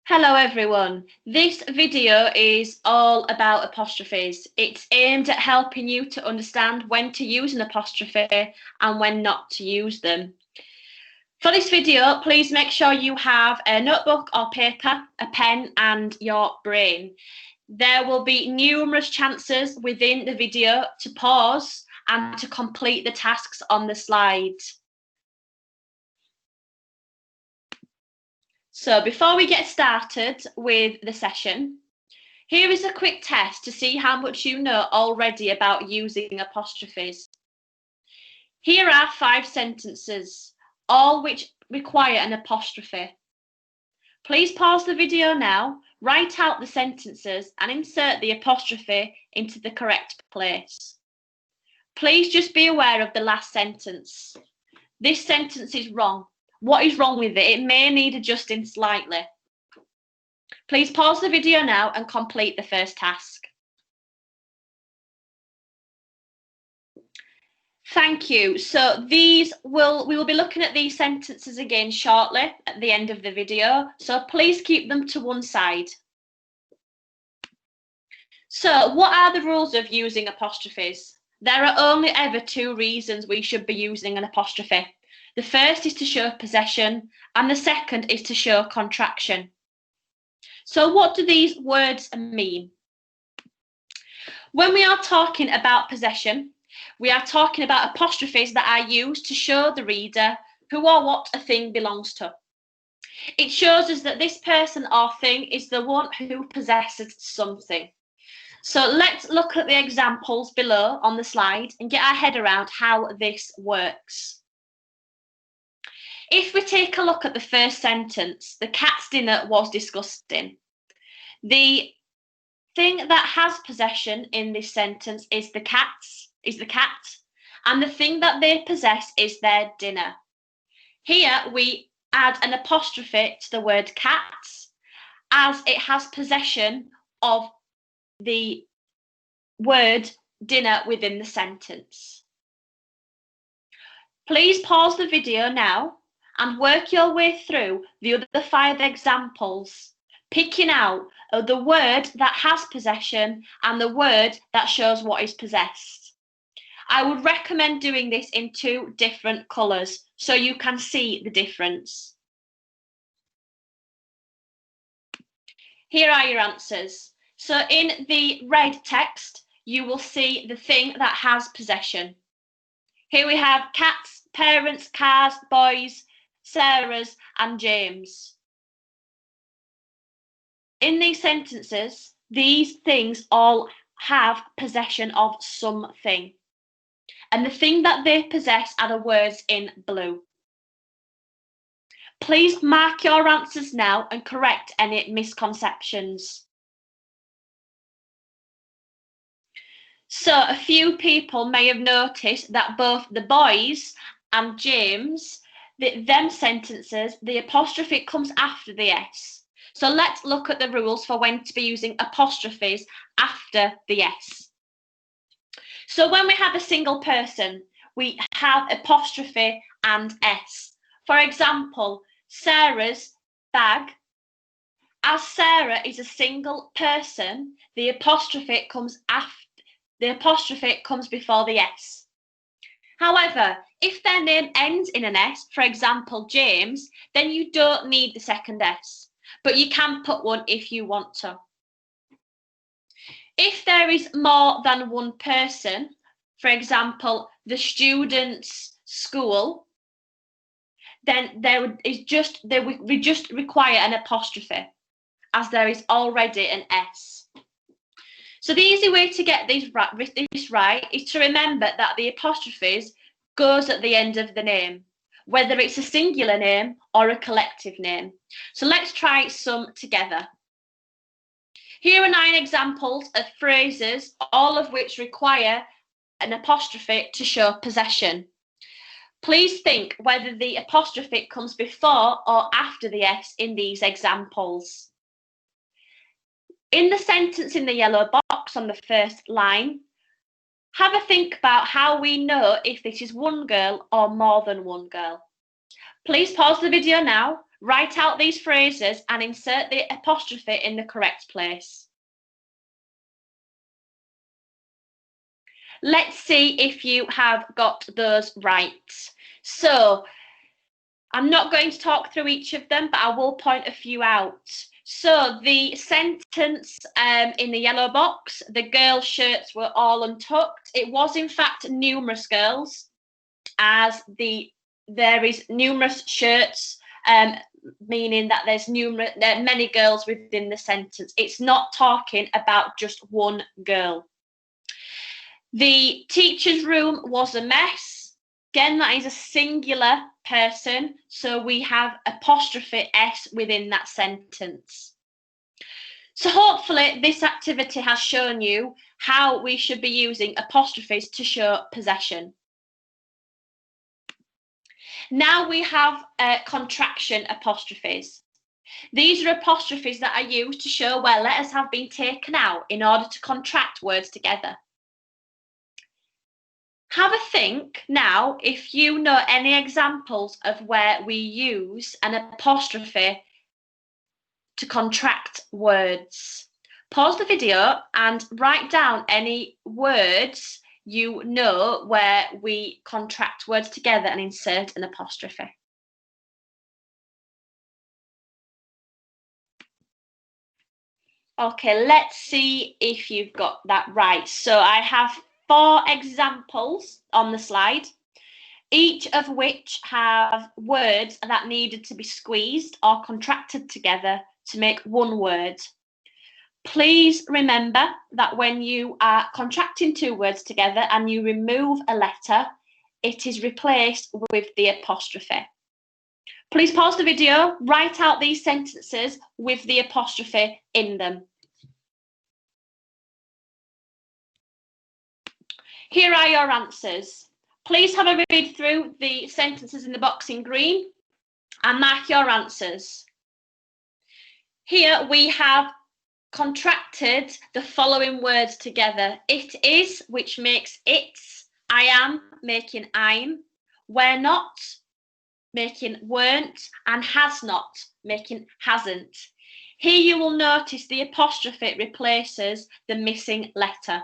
Hello everyone, this video is all about apostrophes. It's aimed at helping you to understand when to use an apostrophe and when not to use them. For this video, please make sure you have a notebook or paper, a pen and your brain. There will be numerous chances within the video to pause and to complete the tasks on the slide. So before we get started with the session, here is a quick test to see how much you know already about using apostrophes. Here are 5 sentences, all which require an apostrophe. Please pause the video now, write out the sentences and insert the apostrophe into the correct place. Please just be aware of the last sentence. This sentence is wrong. What is wrong with it? It may need adjusting slightly. Please pause the video now and complete the first task. Thank you. So we will be looking at these sentences again shortly at the end of the video. So please keep them to one side. So what are the rules of using apostrophes? There are only ever 2 reasons we should be using an apostrophe. The first is to show possession and the second is to show contraction. So what do these words mean? When we are talking about possession, we are talking about apostrophes that are used to show the reader who or what a thing belongs to. It shows us that this person or thing is the one who possesses something. So let's look at the examples below on the slide and get our head around how this works. If we take a look at the first sentence, the cat's dinner was disgusting. The thing that has possession in this sentence is the cat, and the thing that they possess is their dinner. Here we add an apostrophe to the word cat as it has possession of the word dinner within the sentence. Please pause the video now and work your way through the other 5 examples, picking out the word that has possession and the word that shows what is possessed. I would recommend doing this in 2 different colours so you can see the difference. Here are your answers. So in the red text, you will see the thing that has possession. Here we have cats, parents, cars, boys, Sarah's and James. In these sentences, these things all have possession of something. And the thing that they possess are the words in blue. Please mark your answers now and correct any misconceptions. So a few people may have noticed that both the boys and James, them sentences, the apostrophe comes after the S. So let's look at the rules for when to be using apostrophes after the S. So when we have a single person, we have apostrophe and S. For example, Sarah's bag. As Sarah is a single person, the apostrophe comes before the S. However, if their name ends in an S, for example, James, then you don't need the second S, but you can put one if you want to. If there is more than one person, for example, the student's school, then we just require an apostrophe, as there is already an S. So the easy way to get this right is to remember that the apostrophes goes at the end of the name, whether it's a singular name or a collective name. So let's try some together. Here are 9 examples of phrases, all of which require an apostrophe to show possession. Please think whether the apostrophe comes before or after the S in these examples. In the sentence in the yellow box on the first line, have a think about how we know if this is one girl or more than one girl. Please pause the video now, Write out these phrases and insert the apostrophe in the correct place. Let's see if you have got those right. So, I'm not going to talk through each of them, but I will point a few out. So, the sentence in the yellow box, the girls' shirts were all untucked. It was, in fact, numerous girls, as there is numerous shirts, meaning that there's many girls within the sentence. It's not talking about just one girl. The teacher's room was a mess. Again, that is a singular person, so we have apostrophe S within that sentence. So hopefully this activity has shown you how we should be using apostrophes to show possession. Now we have contraction apostrophes. These are apostrophes that are used to show where letters have been taken out in order to contract words together. Have a think now if you know any examples of where we use an apostrophe to contract words. Pause the video and write down any words you know where we contract words together and insert an apostrophe. Okay, let's see if you've got that right. So I have 4 examples on the slide, each of which have words that needed to be squeezed or contracted together to make one word. Please remember that when you are contracting 2 words together and you remove a letter, it is replaced with the apostrophe. Please pause the video, write out these sentences with the apostrophe in them. Here are your answers. Please have a read through the sentences in the box in green and mark your answers. Here we have contracted the following words together. It is, which makes it's, I am, making I'm, we're not, making weren't, and has not, making hasn't. Here you will notice the apostrophe replaces the missing letter.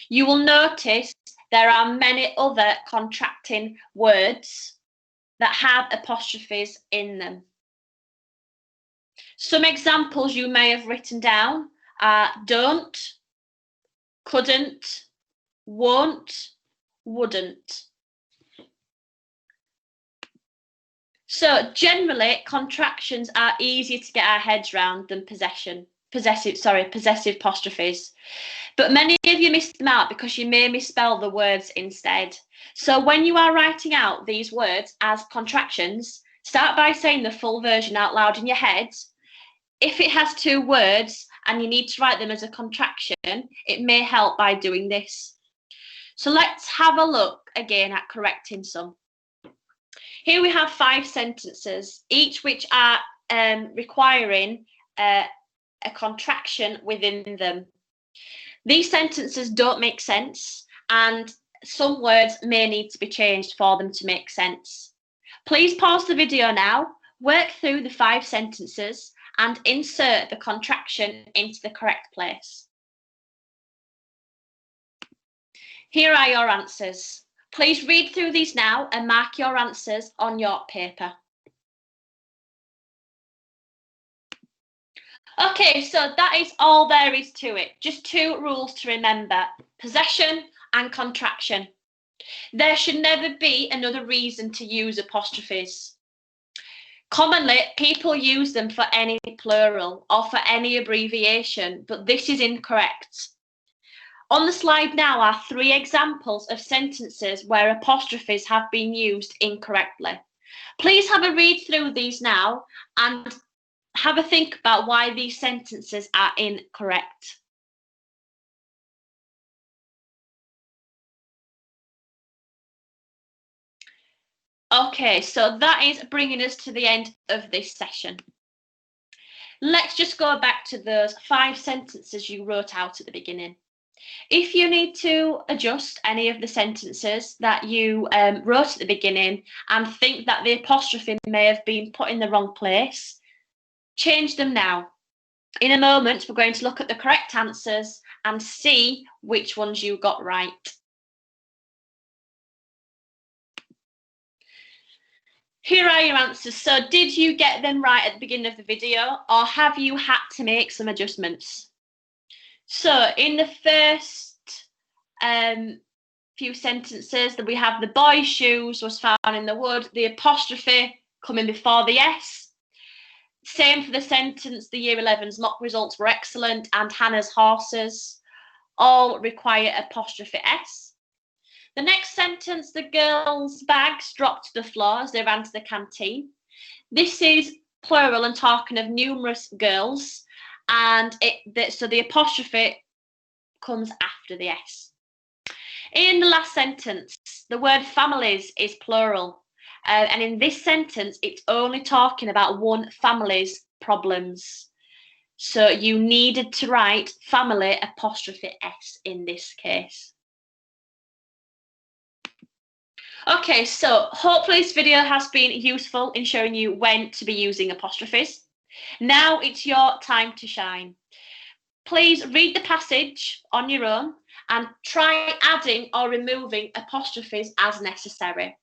You will notice there are many other contracting words that have apostrophes in them. Some examples you may have written down are don't, couldn't, won't, wouldn't. So generally, contractions are easier to get our heads around than possessive apostrophes. But many of you missed them out because you may misspell the words instead. So when you are writing out these words as contractions, start by saying the full version out loud in your head. If it has 2 words and you need to write them as a contraction, it may help by doing this. So let's have a look again at correcting some. Here we have 5 sentences, each which are requiring a contraction within them. These sentences don't make sense, and some words may need to be changed for them to make sense. Please pause the video now, work through the 5 sentences, and insert the contraction into the correct place. Here are your answers. Please read through these now and mark your answers on your paper. Okay, so that is all there is to it. Just 2 rules to remember: possession and contraction. There should never be another reason to use apostrophes. Commonly, people use them for any plural or for any abbreviation, but this is incorrect. On the slide now are 3 examples of sentences where apostrophes have been used incorrectly. Please have a read through these now and have a think about why these sentences are incorrect. Okay, so that is bringing us to the end of this session. Let's just go back to those 5 sentences you wrote out at the beginning. If you need to adjust any of the sentences that you wrote at the beginning and think that the apostrophe may have been put in the wrong place, change them now. In a moment, we're going to look at the correct answers and see which ones you got right. Here are your answers. So did you get them right at the beginning of the video, or have you had to make some adjustments? So in the first few sentences that we have, the boy's shoes was found in the wood, the apostrophe coming before the S. Same for the sentence, the year 11's mock results were excellent, and Hannah's horses all require apostrophe S. The next sentence, the girls' bags dropped to the floor as they ran to the canteen. This is plural and talking of numerous girls, and so the apostrophe comes after the S. In the last sentence, the word families is plural. And in this sentence, it's only talking about one family's problems. So you needed to write family apostrophe S in this case. Okay, so hopefully this video has been useful in showing you when to be using apostrophes. Now it's your time to shine. Please read the passage on your own and try adding or removing apostrophes as necessary.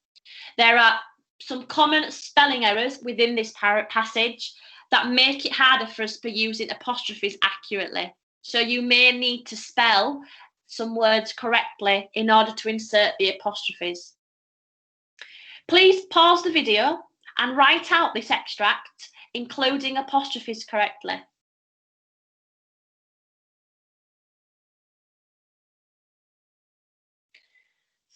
There are some common spelling errors within this passage that make it harder for us to be using apostrophes accurately. So you may need to spell some words correctly in order to insert the apostrophes. Please pause the video and write out this extract, including apostrophes correctly.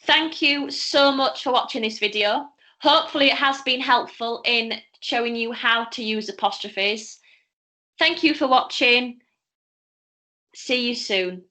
Thank you so much for watching this video. Hopefully it has been helpful in showing you how to use apostrophes. Thank you for watching. See you soon.